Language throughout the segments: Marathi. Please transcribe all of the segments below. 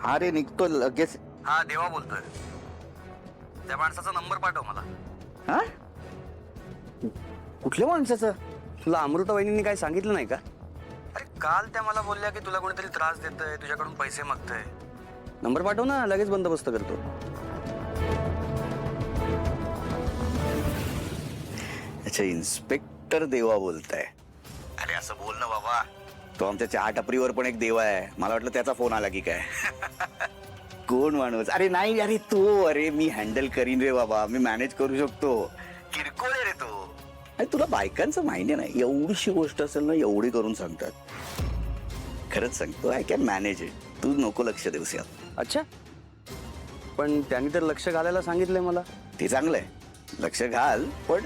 हा रे निघतो लगेच. हा देवा बोलतोय. त्या माणसाचा नंबर पाठव मला. हा कुठल्या माणसाचं? तुला अमृता वहिनींनी काय सांगितलं नाही का? अरे काल त्या मला बोलल्या की तुला कोणीतरी त्रास देतंय, तुझ्याकडून पैसे मागतंय. नंबर पाठव ना, लगेच बंदोबस्त करतो. अच्छा इन्स्पेक्टर देवा बोलताय. अरे असं बोल ना बाबा. तो आमच्या चहा टपरीवर पण एक देवा आहे. मला वाटलं त्याचा फोन आला की काय. कोण माणूस? अरे नाही अरे तो, अरे मी हँडल करीन रे बाबा, मी मॅनेज करू शकतो. किरकोळ आहे रे तो. अरे तुला बायकांचं माहिती नाही, एवढीशी गोष्ट असेल ना एवढी करून सांगतात. खरंच सांगतो, आय कॅन मॅनेज इट. तू नको लक्ष देऊस यात. अच्छा, पण त्यांनी तर लक्ष घालायला सांगितलंय मला. ते चांगलंय, लक्ष घाल. पण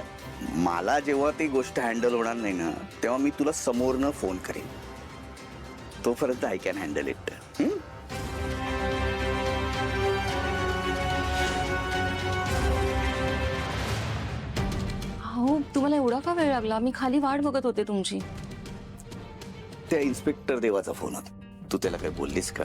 मला जेव्हा ती गोष्ट हँडल होणार नाही ना तेव्हा मी तुला समोरनं फोन करेन. तोपर्यंत आय कॅन हँडल इट. हो, तुम्हाला एवढा का वेळ लागला? मी खाली वाट बघत होते तुमची. त्या इन्स्पेक्टर देवाचा फोन होता. तू त्याला काय बोललीस का?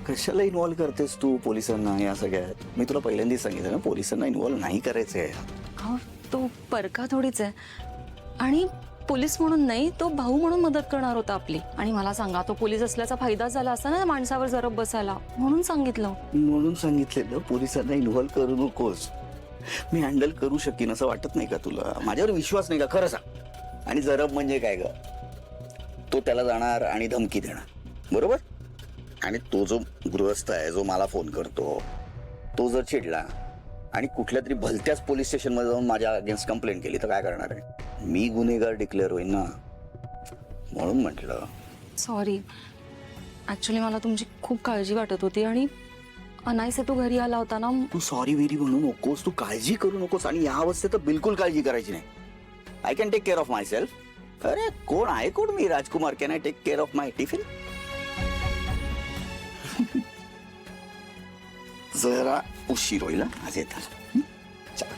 कशाला इन्व्हॉल्व करतेस तू पोलिसांना या सगळ्यात? मी तुला पहिल्यांदाच सांगितलं ना, पोलिसांना इन्व्हॉल्व नाही करायचंय. अहो, तो परका थोडीच आहे. आणि पोलीस म्हणून नाही, तो भाऊ म्हणून मदत करणार होता आपली. आणि मला सांगा, तो पोलीस असल्याचा फायदा झाला असता ना माणसावर जरब बसायला, म्हणून सांगितलं. म्हणून सांगितलेलं पोलिसांना इन्व्हॉल्व करू नकोस. मी हँडल करू शकीन असं वाटत नाही का तुला? माझ्यावर विश्वास नाही का? खरं सांग. आणि जरब म्हणजे काय ग? तो त्याला जाणार आणि धमकी देणार, बरोबर? आणि तो जो गृहस्थ आहे जो मला फोन करतो, तो जर चिडला आणि कुठल्या तरी भलत्याच पोलीस स्टेशन मध्ये जाऊन माझ्या अगेन्स्ट कंप्लेंट केली तर काय करणार आहे? मी गुन्हेगार डिक्लेअर होईन ना. म्हणून म्हटलं. सॉरी, ऍक्च्युली मला तुमची खूप काळजी वाटत होती. आणि अनायसे तू घरी आला होता ना. तू सॉरी वेरी म्हणू नकोस, तू काळजी करू नकोस. आणि या अवस्थेत तर बिलकुल काळजी करायची नाही. I can take care of myself. अरे कोण आहे कोण मी? Rajkumar. Can I take care of my tiffin? जरा उशीर होईल आज येतात. चला.